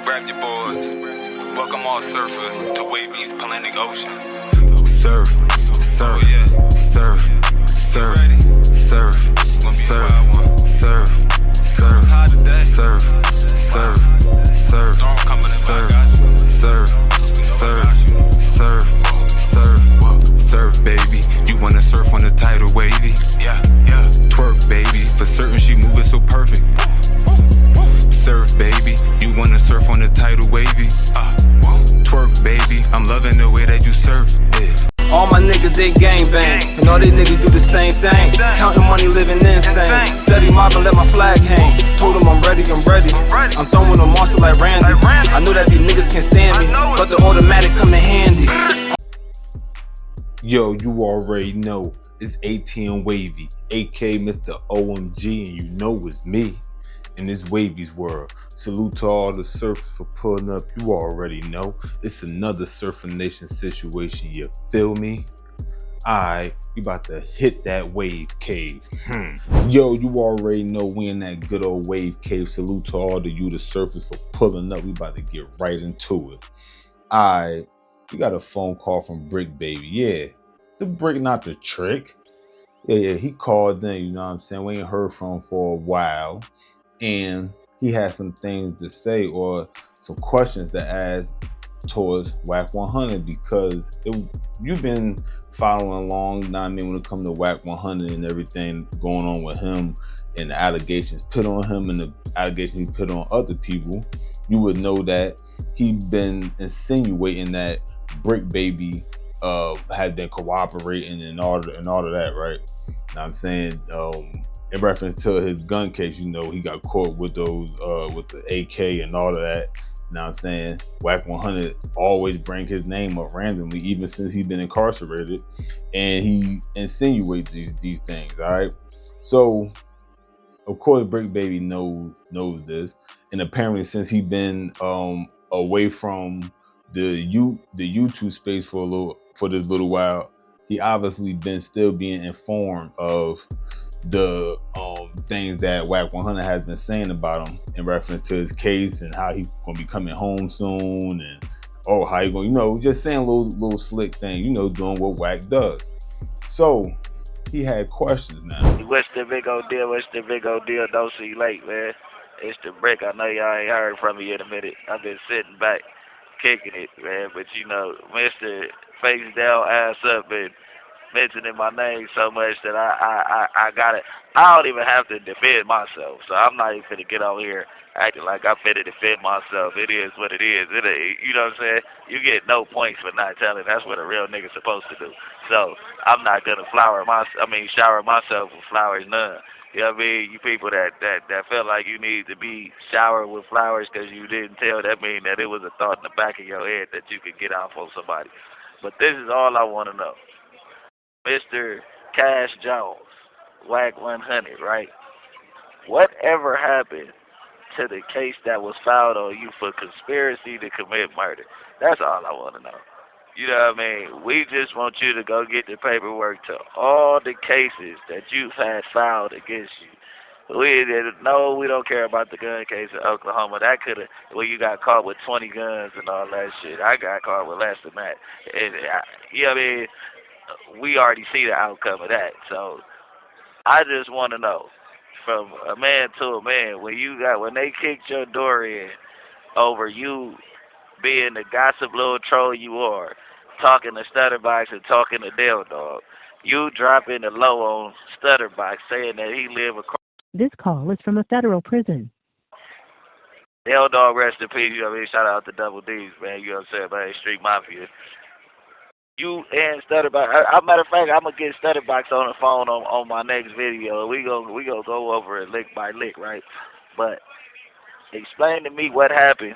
Grab your boards. Welcome all surfers to Wavvy's Atlantic Ocean. Surf, surf, surf, surf, surf, surf, surf, surf, surf, surf, surf, surf, surf, surf, surf, baby. You wanna surf on the tidal wavy? Yeah. Twerk, baby. For certain, she moving so perfect. Surf, baby. You wanna surf on the tidal wavy? Twerk, baby. I'm loving the way that you surf it. All my niggas, they gangbang, and all these niggas do the same thing. Counting money, living insane. Steady mobbing, let my flag hang. Told them I'm ready. I'm throwing them monster like Randy. I know that these niggas can't stand me, but the automatic come in handy. Yo, you already know it's ATM Wavy, aka Mr. OMG, and you know it's me in this Wavvy's world. Salute to all the surfers for pulling up. You already know it's another Surfer Nation situation. You feel me? Alright, we about to hit that wave cave. Yo, you already know we in that good old wave cave. Salute to all the surfers for pulling up. We about to get right into it. Alright, we got a phone call from Bricc Baby. Yeah, the Brick, not the trick. Yeah, he called in, you know what I'm saying? We ain't heard from him for a while. And he had some things to say or some questions to ask towards Wack100 because you've been following along, when it comes to Wack100 and everything going on with him and the allegations put on him and the allegations he put on other people, you would know that he been insinuating that Bricc Baby had been cooperating and all of that, right? You know what I'm saying? In reference to his gun case, you know, he got caught with those, with the AK and all of that. You know what I'm saying? Wack100 always bring his name up randomly, even since he's been incarcerated, and he insinuates these things, all right? So, of course, Bricc Baby knows this, and apparently since he's been away from the YouTube space for this little while, he obviously been still being informed of the things that Wack100 has been saying about him in reference to his case and how he's gonna be coming home soon and how you gonna, you know, just saying little slick thing, you know, doing what Wack does. So he had questions now. What's the big old deal? Don't see you late, man. It's the Brick. I know y'all ain't heard from me in a minute. I've been sitting back, kicking it, man. But you know, Mr. Face Down, Ass Up, and mentioning my name so much that I got it. I don't even have to defend myself, so I'm not even finna get over here acting like I'm finna defend myself. It is what it is. You know what I'm saying? You get no points for not telling. That's what a real nigga's supposed to do. So I'm not gonna shower myself with flowers, none. You know what I mean? You people that feel like you need to be showered with flowers because you didn't tell, that mean that it was a thought in the back of your head that you could get off on somebody. But this is all I want to know. Mr. Cash Jones, Wack100, right? Whatever happened to the case that was filed on you for conspiracy to commit murder? That's all I want to know. You know what I mean? We just want you to go get the paperwork to all the cases that you've had filed against you. We don't care about the gun case in Oklahoma. That could have, where you got caught with 20 guns and all that shit. I got caught with less than that. You know what I mean? We already see the outcome of that. So I just want to know, from a man to a man, when they kicked your door in over you being the gossip little troll you are, talking to Stutterbox and talking to Del Dog, you dropping the low on Stutterbox saying that he live across. This call is from a federal prison. Del Dog, rest in peace. You know what I mean? Shout out to Double D's, man. You know what I'm saying? Man, Street Mafia. You and Stutterbox. Matter of fact, I'm gonna get Stutterbox on the phone on my next video. We gonna go over it lick by lick, right? But explain to me what happened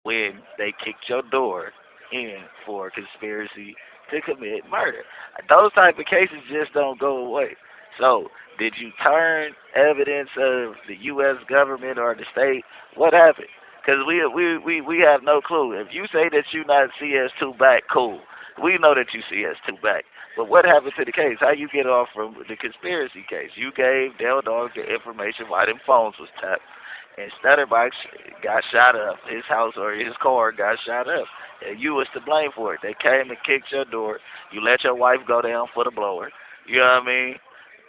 when they kicked your door in for conspiracy to commit murder. Those type of cases just don't go away. So, did you turn evidence of the U.S. government or the state? What happened? Because we have no clue. If you say that you're not CS2 Back, cool. We know that you CS2 Back. But what happened to the case? How you get off from the conspiracy case? You gave Del Dog the information why them phones was tapped. and Stutterbox got shot up. His house or his car got shot up. And you was to blame for it. They came and kicked your door. You let your wife go down for the blower. You know what I mean?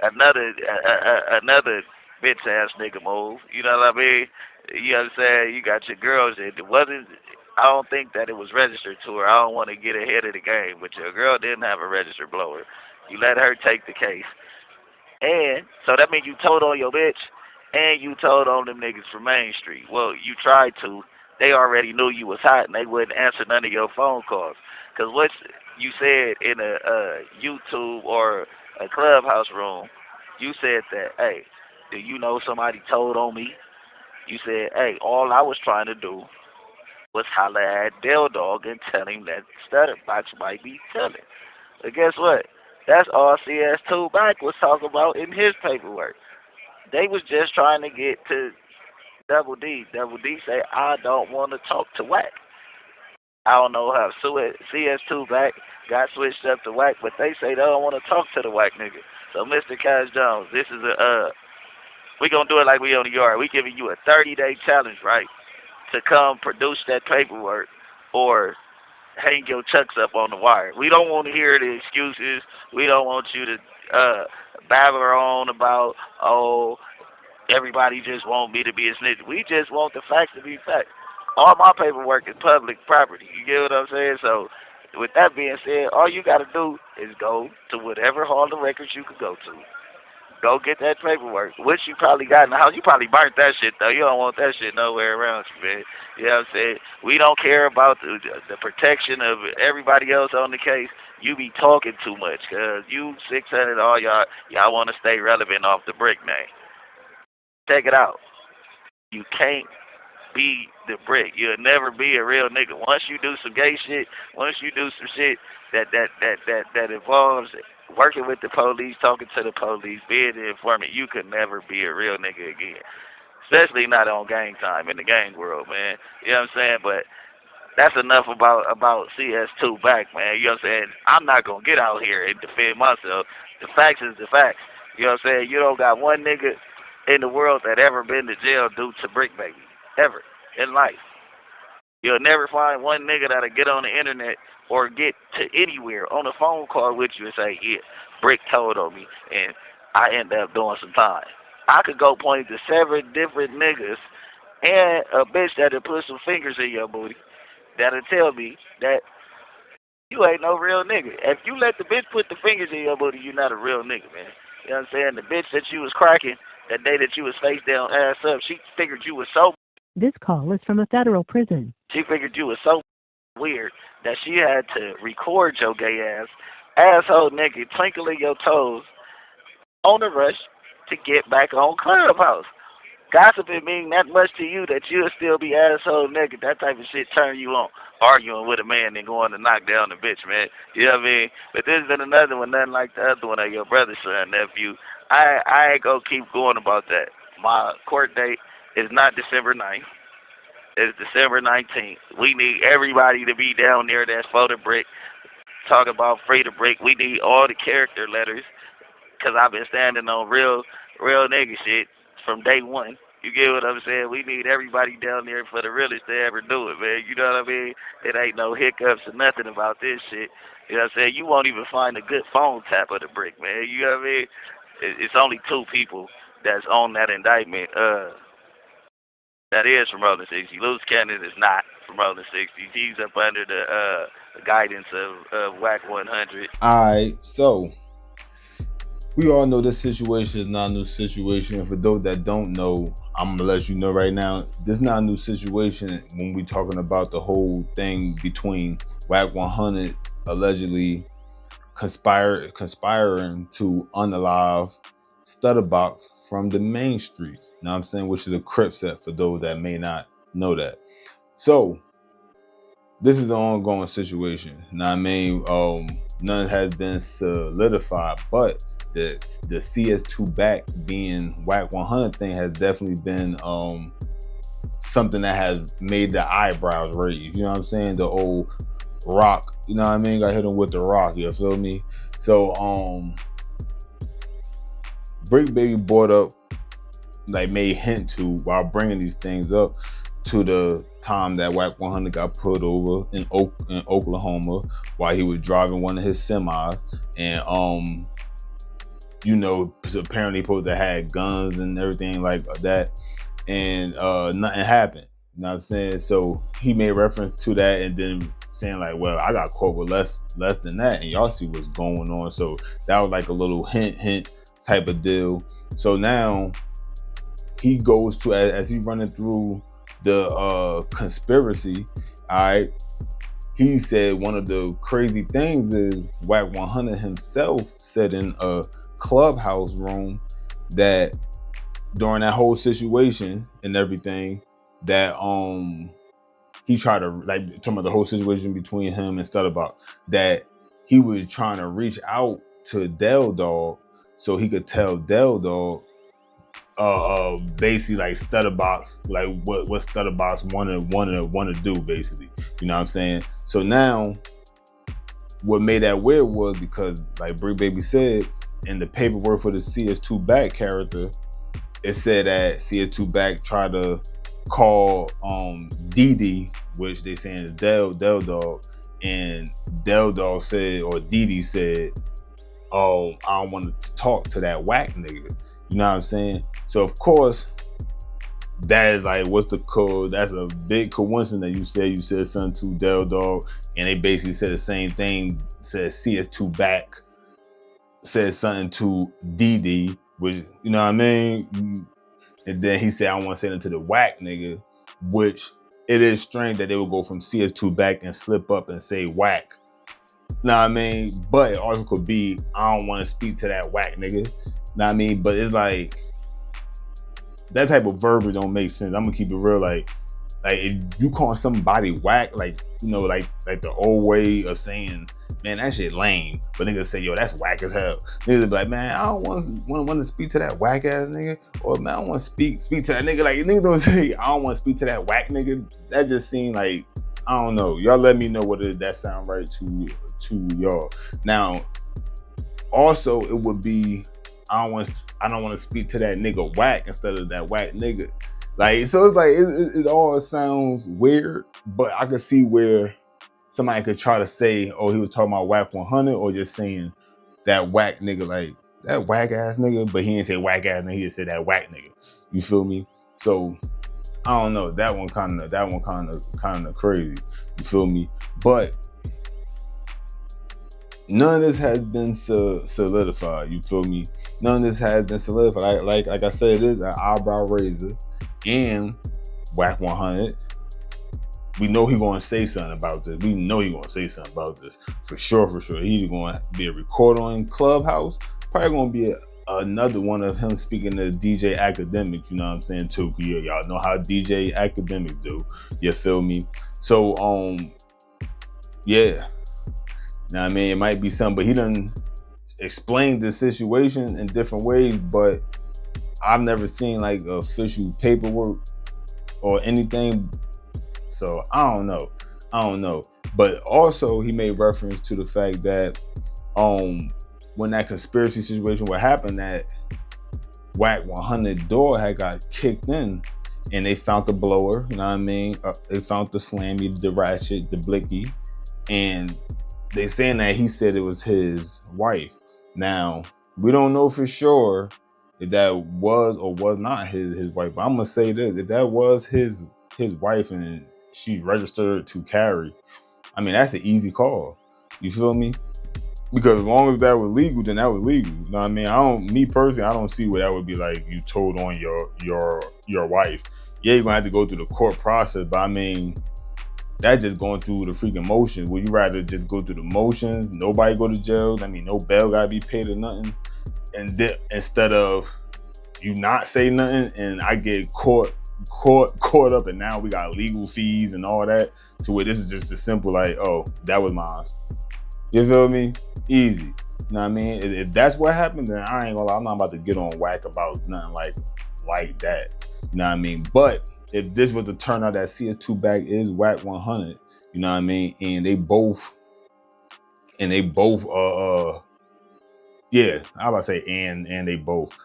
Another bitch ass nigga move. You know what I mean? You know what I'm saying? You got your girls. It wasn't. I don't think that it was registered to her. I don't want to get ahead of the game, but your girl didn't have a registered blower. You let her take the case. And so that means you told on your bitch and you told on them niggas from Main Street. Well, you tried to. They already knew you was hot and they wouldn't answer none of your phone calls. Because what you said in a YouTube or a clubhouse room, you said that, hey, do you know somebody told on me? You said, hey, all I was trying to do was holler at Del Dog and tell him that Stutterbox might be telling. But guess what? That's all CS2 Back was talking about in his paperwork. They was just trying to get to Double D. Double D say, I don't want to talk to Wack. I don't know how CS2 Back got switched up to Wack, but they say they don't want to talk to the Wack nigga. So Mr. Cash Jones, this is we gonna do it like we on the yard. We giving you a 30-day challenge, right? To come produce that paperwork or hang your chucks up on the wire. We don't want to hear the excuses. We don't want you to babble on about, oh, everybody just want me to be a snitch. We just want the facts to be facts. All my paperwork is public property. You get what I'm saying? So with that being said, all you got to do is go to whatever hall of records you could go to. Go get that paperwork, which you probably got in the house. You probably burnt that shit, though. You don't want that shit nowhere around you, man. You know what I'm saying? We don't care about the protection of everybody else on the case. You be talking too much, because you 600, all y'all want to stay relevant off the Bricc name. Check it out. You can't be the Bricc. You'll never be a real nigga. Once you do some gay shit, once you do some shit that involves working with the police, talking to the police, being an informant, you could never be a real nigga again. Especially not on gang time in the gang world, man. You know what I'm saying? But that's enough about CS2 Back, man. You know what I'm saying? I'm not going to get out here and defend myself. The facts is the facts. You know what I'm saying? You don't got one nigga in the world that ever been to jail due to Bricc Baby. Ever. In life. You'll never find one nigga that'll get on the internet or get to anywhere on a phone call with you and say, yeah, Bricc told on me, and I end up doing some time. I could go point to 7 different niggas and a bitch that'll put some fingers in your booty that'll tell me that you ain't no real nigga. If you let the bitch put the fingers in your booty, you're not a real nigga, man. You know what I'm saying? The bitch that you was cracking that day that you was face down, ass up, she figured you was so. This call is from a federal prison. She figured you was so weird that she had to record your gay ass, asshole nigga, twinkling your toes on the rush to get back on Clubhouse. Gossiping mean that much to you that you'll still be asshole nigga. That type of shit turn you on. Arguing with a man and going to knock down the bitch, man. You know what I mean? But this has been another one, nothing like the other one of your brother's son, nephew. I ain't gonna keep going about that. My court date is not December 9th. It's December 19th. We need everybody to be down there that's for the Bricc. Talk about free the Bricc. We need all the character letters, because I've been standing on real nigga shit from day one. You get what I'm saying? We need everybody down there for the realest to ever do it, man. You know what I mean? It ain't no hiccups or nothing about this shit. You know what I'm saying? You won't even find a good phone tap of the Bricc, man. You know what I mean? It's only 2 people that's on that indictment. That is from Rolling 60. Loose Cannon is not from Rolling 60. He's up under the guidance of Wack100. Alright, so we all know this situation is not a new situation. For those that don't know, I'm gonna let you know right now, this is not a new situation when we're talking about the whole thing between Wack100 allegedly conspiring to unalive Stutterbox from the main streets. Now I'm saying, which is a Crip set for those that may not know that. So this is an ongoing situation. Now I mean, none has been solidified, but the CS2 Back being Wack100 thing has definitely been something that has made the eyebrows raise. You know what I'm saying? The old rock, you know what I mean? Got hit him with the rock, you feel me? So Bricc Baby brought up like made hint to while bringing these things up to the time that Wack100 got pulled over in Oklahoma while he was driving one of his semis, and you know, apparently supposed to have guns and everything like that, and nothing happened. You know what I'm saying? So he made reference to that and then saying like, well, I got caught with less than that, and y'all see what's going on. So that was like a little hint type of deal. So now he goes to, as he's running through the conspiracy, all right, he said one of the crazy things is Wack100 himself said in a clubhouse room that during that whole situation and everything that he tried to, like, talking about the whole situation between him and Stutterbox, that he was trying to reach out to Del Dog so he could tell Del Dog basically like Stutterbox, like what Stutterbox wanna do, basically. You know what I'm saying? So now what made that weird was because, like Bricc Baby said, in the paperwork for the CS2 Back character, it said that CS2 Back tried to call DD, which they saying is Del Dog, and Del Dog said, or DD said, oh, I don't want to talk to that Wack nigga. You know what I'm saying? So of course, that is like, what's the code? That's a big coincidence that you said something to Del Dog, and they basically said the same thing. Said CS2 Back said something to DD, which, you know what I mean? And then he said, I want to say it to the Wack nigga, which it is strange that they would go from CS2 Back and slip up and say Wack. Know what I mean? But it also could be, I don't want to speak to that Wack nigga. Know what I mean? But it's like, that type of verbiage don't make sense. I'm gonna keep it real. Like if you call somebody Wack, like, you know, like the old way of saying, man, that shit lame. But niggas say, yo, that's whack as hell. Niggas be like, man, I don't want to speak to that whack ass nigga. Or man, I don't want to speak to that nigga. Like, niggas don't say, I don't want to speak to that whack nigga. That just seemed like, I don't know. Y'all let me know what that sound right to y'all. Now, also it would be, I don't want to speak to that nigga Wack instead of that whack nigga. Like, so it's like, it all sounds weird, but I could see where somebody could try to say, oh, he was talking about Wack100, or just saying that whack nigga, like that whack ass nigga, but he didn't say whack ass nigga, he just said that whack nigga. You feel me? So I don't know. That one kind of crazy. You feel me? But none of this has been solidified. You feel me? None of this has been solidified. Like I said, it is an eyebrow raiser, and Wack100. We know he gonna say something about this. We know he gonna say something about this for sure. He either gonna be a recorder on Clubhouse, probably gonna be another one of him speaking to DJ Academics. You know what I'm saying too? Y'all know how DJ Academics do. You feel me? So yeah. Now I mean, it might be something, but he done explained the situation in different ways. But I've never seen like official paperwork or anything. So I don't know. But also he made reference to the fact that when that conspiracy situation would happen, that Wack100 door had got kicked in, and they found the blower, you know what I mean? They found the slammy, the ratchet, the blicky, and they saying that he said it was his wife. Now, we don't know for sure if that was or was not his wife, but I'm gonna say this: if that was his wife and she's registered to carry, I mean, that's an easy call. You feel me? Because as long as that was legal, then that was legal. You know what I mean? Me personally, I don't see where that would be like you told on your wife. Yeah, you're gonna have to go through the court process, but I mean, that's just going through the freaking motions. Would you rather just go through the motions, nobody go to jail? I mean, no bail gotta be paid or nothing, and instead of you not say nothing and I get caught up, and now we got legal fees and all that, to where this is just a simple like, oh, that was mine. You feel me? Easy. You know what I mean? If that's what happened, then I ain't gonna lie, I'm not about to get on Wack about nothing like that. You know what I mean? But if this was to turn out that CS2 Back is Wack100, you know what I mean? And they both yeah, I was about to say and they both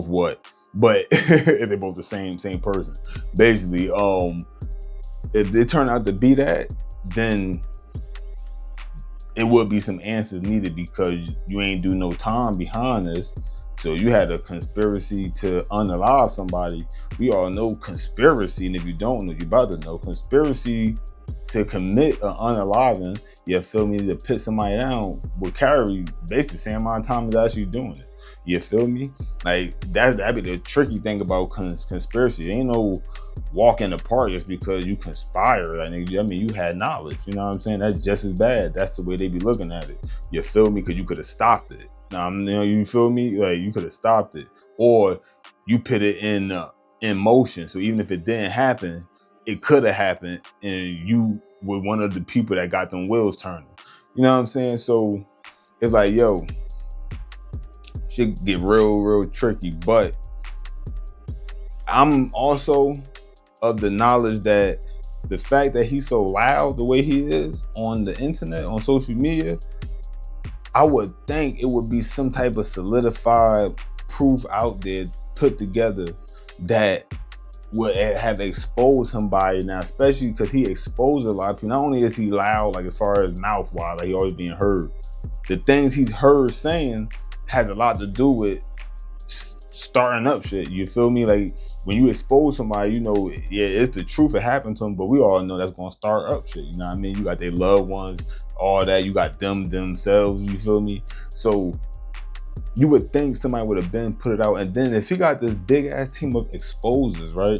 what? But if they both the same person, basically, if they turn out to be that, then it would be some answers needed because you ain't do no time behind this. So you had a conspiracy to unalive somebody. We all know conspiracy, and if you don't know, you about to know. Conspiracy to commit an unaliving, you feel me, to put somebody down would carry basically the same amount of time as actually doing it. You feel me? Like that'd be the tricky thing about conspiracy. It ain't no walk in the park just because you conspire. I mean, you had knowledge. You know what I'm saying? That's just as bad. That's the way they be looking at it. You feel me? Because you could have stopped it. Now, you feel me? Like you could have stopped it, or you put it in motion. So even if it didn't happen, it could have happened, and you were one of the people that got them wheels turning. You know what I'm saying? So it's like, yo, shit get real tricky. But I'm also of the knowledge that the fact that he's so loud the way he is on the internet, on social media, I would think it would be some type of solidified proof out there put together that would have exposed him by it now, especially because he exposed a lot of people. Not only is he loud, like as far as mouth wise, like he always being heard, the things he's heard saying has a lot to do with starting up shit. You feel me? Like when you expose somebody, you know, yeah, it's the truth, it happened to them, but we all know that's gonna start up shit. You know what I mean? You got their loved ones, all that, you got them themselves, you feel me? So you would think somebody would have been put it out. And then if he got this big ass team of exposers, right,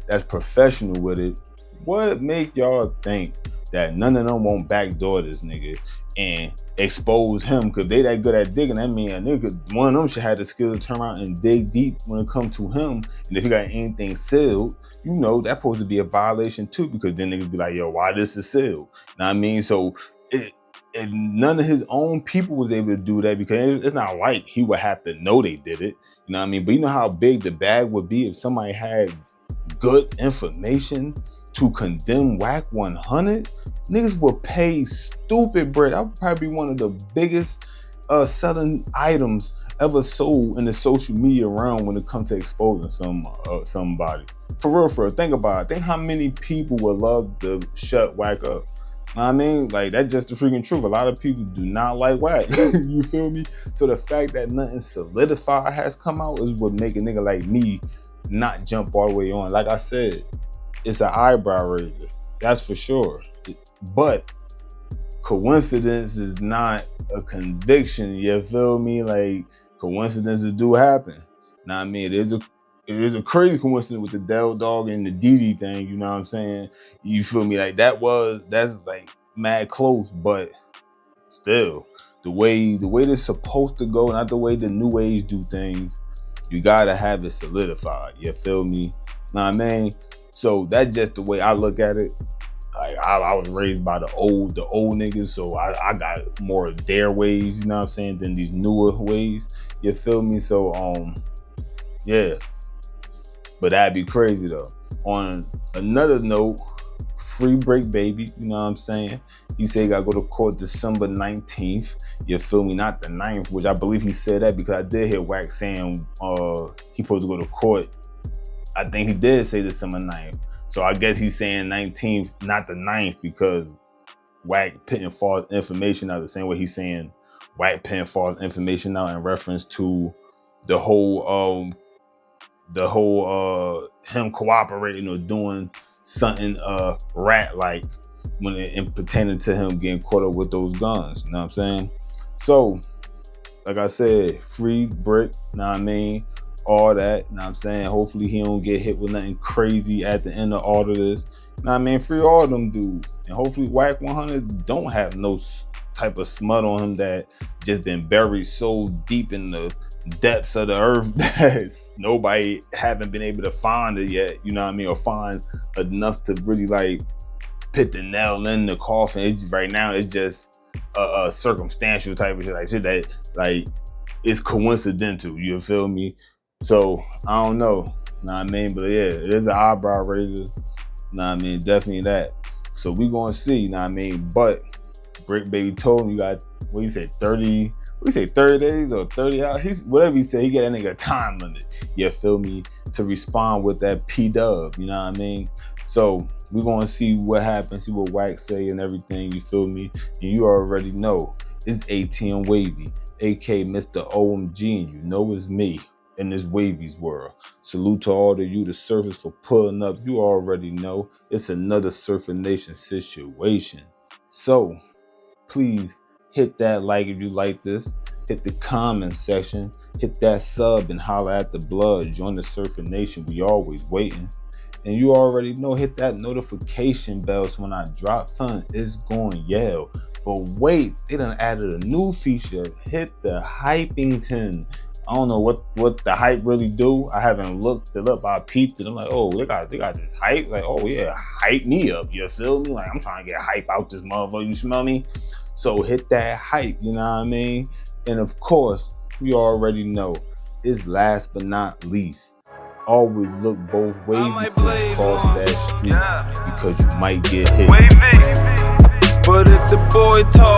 that's professional with it, what make y'all think that none of them won't backdoor this nigga and expose him? Because they that good at digging. I mean, a nigga, one of them should have the skill to turn around and dig deep when it comes to him. And if he got anything sealed, you know, that's supposed to be a violation too, because then niggas be like, yo, why this is sealed? You know what I mean? So and none of his own people was able to do that, because it's not like he would have to know they did it. You know what I mean? But you know how big the bag would be if somebody had good information to condemn Wack100? Niggas would pay stupid bread. That would probably be one of the biggest selling items ever sold in the social media realm when it comes to exposing somebody. For real, think about it. Think how many people would love to shut Wack up. Know what I mean? Like, that's just the freaking truth. A lot of people do not like Wack. You feel me? So the fact that nothing solidified has come out is what make a nigga like me not jump all the way on. Like I said, it's an eyebrow raiser. That's for sure. But coincidence is not a conviction. You feel me? Like, coincidences do happen. Now, I mean, it is a crazy coincidence with the Del Dog and the Didi thing, you know what I'm saying? You feel me? Like that's like mad close, but still, the way this supposed to go, not the way the new age do things, you gotta have it solidified. You feel me? Know what I mean? So that's just the way I look at it. Like I was raised by the old niggas, so I got more of their ways, you know what I'm saying, than these newer ways. You feel me? So yeah. But that'd be crazy though. On another note, free Bricc Baby, you know what I'm saying? He said he gotta go to court December 19th. You feel me? Not the 9th, which I believe he said that because I did hear Wack saying he supposed to go to court. I think he did say December 9th. So I guess he's saying 19th, not the 9th, because Wack putting false information out the same way he's saying Wack putting false information out in reference to the whole him cooperating or doing something rat-like when it pertaining to him getting caught up with those guns. You know what I'm saying? So, like I said, free Bricc, know what I mean? All that, know what I'm saying? Hopefully he don't get hit with nothing crazy at the end of all of this. Know what I mean? Free all them dudes. And hopefully Wack100 don't have no type of smut on him that just been buried so deep in the depths of the earth that nobody haven't been able to find it yet, you know what I mean, or find enough to really like put the nail in the coffin. Right now it's just a circumstantial type of shit, like shit that like it's coincidental, you feel me? So I don't know what I mean, but yeah, it is an eyebrow raiser, know what I mean, definitely that. So we gonna see, know what I mean, but Bricc Baby told him you got, what you said, 30 we say 30 days or 30 hours. He's whatever he said, he get that nigga a time limit. You feel me? To respond with that P-dub, you know what I mean? So we're gonna see what happens, see what Wack say and everything, you feel me? And you already know it's ATM Wavy, aka Mr. OMG, and you know it's me in this Wavvy's world. Salute to all of you, the surfers, for pulling up. You already know it's another Surfer Nation situation. So please hit that like if you like this. Hit the comment section. Hit that sub and holler at the blood. Join the Surfer Nation. We always waiting. And you already know, hit that notification bell so when I drop something, it's going to yell. But wait, they done added a new feature. Hit the hypington. I don't know what the hype really do. I haven't looked it up. I peeped it. I'm like, oh, they got this hype. Like, oh yeah, hype me up. You feel me? Like, I'm trying to get hype out this motherfucker. You smell me? So hit that hype. You know what I mean? And of course, you already know, it's last but not least. Always look both ways before you cross that street, because you might get hit. But if the boy talk